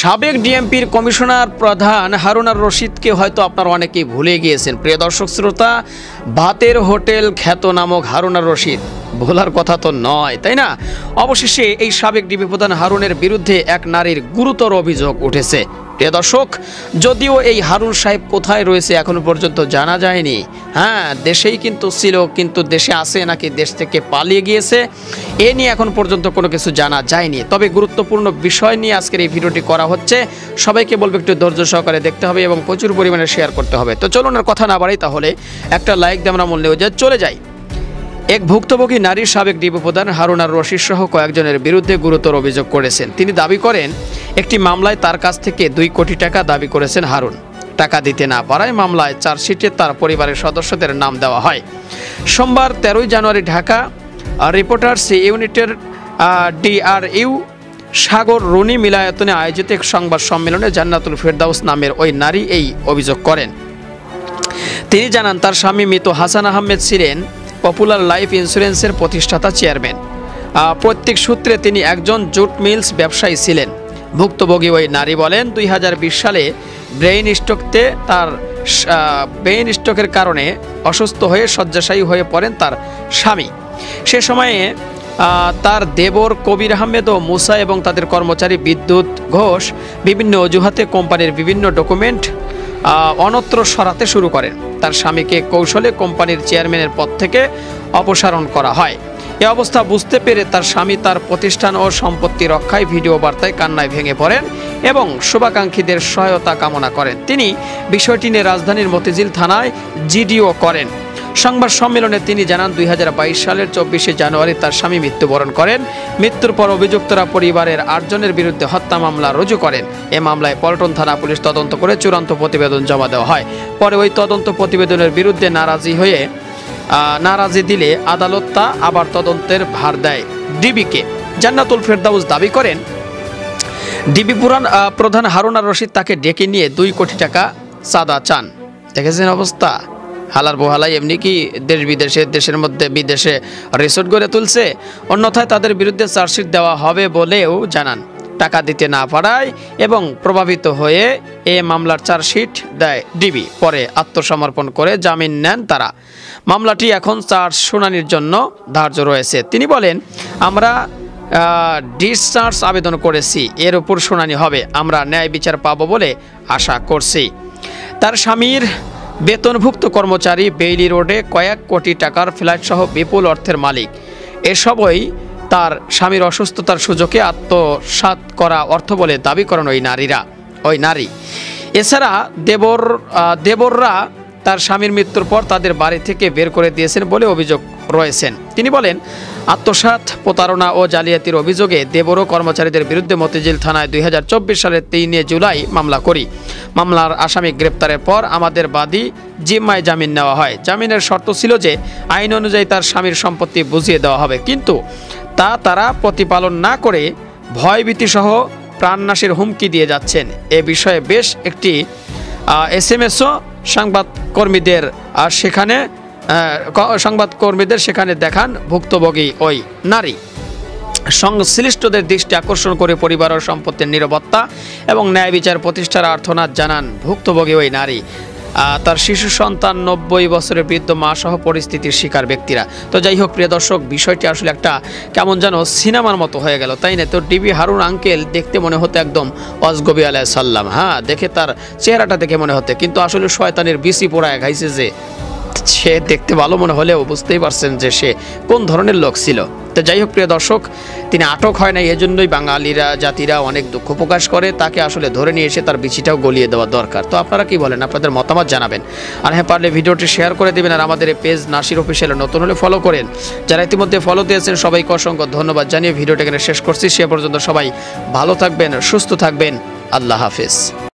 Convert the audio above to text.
সাবেক ডিএমপির কমিশনার প্রধান হারুনার রশিদকে হয়তো আপনারা অনেকেই ভুলে গিয়েছেন। প্রিয় দর্শক শ্রোতা, ভাতের হোটেল খ্যাত নামক হারুনার রশিদ ভোলার কথা তো নয়, তাই না? অবশেষে এই সাবেক ডিবি প্রধান হারুনের বিরুদ্ধে এক নারীর গুরুতর অভিযোগ উঠেছে। প্রিয় দর্শক, যদিও এই হারুন সাহেব কোথায় রয়েছে এখনো পর্যন্ত জানা যায়নি। হ্যাঁ, দেশেই কিন্তু ছিল, কিন্তু দেশে আছে নাকি দেশ থেকে পালিয়ে গিয়েছে এ নিয়ে এখন পর্যন্ত কোনো কিছু জানা যায়নি। তবে গুরুত্বপূর্ণ বিষয় নিয়ে আজকের এই ভিডিওটি করা হচ্ছে। সবাইকে বলবো একটু ধৈর্য সহকারে দেখতে হবে এবং প্রচুর পরিমাণে শেয়ার করতে হবে। তো চলুন আর কথা না বাড়াই, তাহলে একটা লাইক দিয়ে আমরা মূল নিউজে চলে যাই। এক ভুক্তভোগী নারীর সাবেক ডিবি প্রধান হারুনার রশিদ সহ কয়েকজনের বিরুদ্ধে গুরুতর অভিযোগ করেছেন। তিনি দাবি করেন, একটি মামলায় তার কাছ থেকে 2 কোটি টাকা দাবি করেছেন হারুন। টাকা দিতে না পারায় মামলায় চার্জশিটে তার পরিবারের সদস্যদের নাম দেওয়া হয়। সোমবার 13 জানুয়ারি ঢাকা রিপোর্টার্স ইউনিটের DRU সাগর রুনি মিলায়তনে আয়োজিত এক সংবাদ সম্মেলনে জান্নাতুল ফেরদাউস নামের ওই নারী এই অভিযোগ করেন। তিনি জানান, তার স্বামী মৃত হাসান আহমেদ ছিলেন পপুলার লাইফ ইন্স্যুরেন্সের প্রতিষ্ঠাতা চেয়ারম্যান। প্রত্যেক সূত্রে তিনি একজন জুট মিলস ব্যবসায়ী ছিলেন। ভুক্তভোগী ওই নারী বলেন, 2020 সালে ব্রেইন স্ট্রোকের কারণে অসুস্থ হয়ে শয্যাশায়ী হয়ে পড়েন তার স্বামী। সে সময়ে তার দেবর কবির আহমেদ ও মুসা এবং তাদের কর্মচারী বিদ্যুৎ ঘোষ বিভিন্ন অজুহাতে কোম্পানির বিভিন্ন ডকুমেন্ট অন্যত্র সরাতে শুরু করেন। তার স্বামীকে কৌশলে কোম্পানির চেয়ারম্যানের পদ থেকে অপসারণ করা হয়। এ অবস্থা বুঝতে পেরে তার স্বামী তার প্রতিষ্ঠান ও সম্পত্তি রক্ষায় ভিডিও বার্তায় কান্নায় ভেঙে পড়েন এবং শুভাকাঙ্ক্ষীদের সহায়তা কামনা করেন। তিনি বিষয়টি নিয়ে রাজধানীর মতিঝিল থানায় জিডিও করেন। সংবাদ সম্মেলনে তিনি জানান, 2022 সালের 24 জানুয়ারি তার স্বামী মৃত্যুবরণ করেন। মৃত্যুর পর অভিযুক্তরা পরিবারের 8 জনের বিরুদ্ধে হত্যা মামলা রুজু করেন। এ মামলায় পল্টন থানা পুলিশ তদন্ত করে চূড়ান্ত প্রতিবেদন জমা দেওয়া হয়। পরে ওই তদন্ত প্রতিবেদনের বিরুদ্ধে নারাজি দিলে আদালত তা আবার তদন্তের ভার দেয় ডিবিকে। জান্নাতুল ফেরদাউস দাবি করেন, ডিবি প্রধান হারুনার রশিদ তাকে ডেকে নিয়ে 2 কোটি টাকা চাঁদা চান। দেখেছেন অবস্থা? হালার বোহালাই এমনি কি দেশের মধ্যে বিদেশে রিসোর্ট গড়ে তুলছে। অন্যথায় তাদের বিরুদ্ধে চার্জশিট দেওয়া হবে বলেও জানান। টাকা দিতে না পারায় এবং প্রভাবিত হয়ে এ মামলার চার্জশিট দেয় ডিবি। পরে আত্মসমর্পণ করে জামিন নেন তারা। মামলাটি এখন শুনানির জন্য ধার্য রয়েছে। তিনি বলেন, আমরা ডিসচার্জ আবেদন করেছি, এর উপর শুনানি হবে। আমরা ন্যায় বিচার পাবো বলে আশা করছি। তার স্বামীর বেতনভুক্ত কর্মচারী, বেইলি রোডে কয়েক কোটি টাকার ফ্ল্যাট সহ বিপুল অর্থের মালিক। এসবই তার স্বামীর অসুস্থতার সুযোগে আত্মসাৎ করা অর্থ বলে দাবি করেন ওই নারী। এছাড়া দেবররা তার স্বামীর মৃত্যুর পর তাদের বাড়ি থেকে বের করে দিয়েছেন বলে অভিযোগ রয়েছেন। তিনি বলেন, আত্মসাৎ, প্রতারণা ও জালিয়াতির অভিযোগে দেবর ও কর্মচারীদের বিরুদ্ধে মতিঝিল থানায় 2024 সালের 3 জুলাই মামলা করি। মামলার আসামি গ্রেপ্তারের পর আমাদের বাদী জিম্মায় জামিন নেওয়া হয়। জামিনের শর্ত ছিল যে আইন অনুযায়ী তার স্বামীর সম্পত্তি বুঝিয়ে দেওয়া হবে, কিন্তু তা তারা প্রতিপালন না করে ভয়ভীতি সহ প্রাণনাশের হুমকি দিয়ে যাচ্ছেন। এ বিষয়ে বেশ একটি SMS-ও সংবাদকর্মীদের সেখানে দেখান ভুক্তভোগী ওই নারী। সংশ্লিষ্টদের দৃষ্টি আকর্ষণ করে পরিবার ও সম্পত্তির নিরাপত্তা এবং ন্যায় বিচার প্রতিষ্ঠার আর্তনাদ জানান ভুক্তভোগী ওই নারী। তার শিশু সন্তান, 90 বছরের বৃদ্ধ মা সহ পরিস্থিতির শিকার ব্যক্তিরা। তো যাই হোক প্রিয় দর্শক, বিষয়টি আসলে একটা কেমন যেন সিনেমার মতো হয়ে গেল, তাই না? তো ডিবি হারুন আঙ্কেল দেখতে মনে হতো একদম অজগবি আলাইহিস সালাম। হ্যাঁ, দেখে তার চেহারাটা দেখে মনে হতো, কিন্তু আসলে শয়তানের বিসি পোড়ায় খাইছে যে সে দেখতে ভালো মনে হলেও বুঝতেই পারছেন যে সে কোন ধরনের লোক ছিল। তো যাই হোক প্রিয় দর্শক, তিনি আটক হয় না, এজন্যই জাতিরা অনেক দুঃখ প্রকাশ করে। তাকে আসলে ধরে নিয়ে এসে তার বিচিটাও গলিয়ে দেওয়া দরকার। তো আপনারা কি বলেন? আপনাদের মতামত জানাবেন। আর হ্যাঁ, পারলে ভিডিওটি শেয়ার করে দেবেন। আর আমাদের এই পেজ নাসির অফিসিয়াল নতুন হলে ফলো করেন। যারা ইতিমধ্যে ফলো দিয়েছেন সবাইকে অসংখ্য ধন্যবাদ জানিয়ে ভিডিওটা এখানে শেষ করছি। সে পর্যন্ত সবাই ভালো থাকবেন, সুস্থ থাকবেন। আল্লাহ হাফেজ।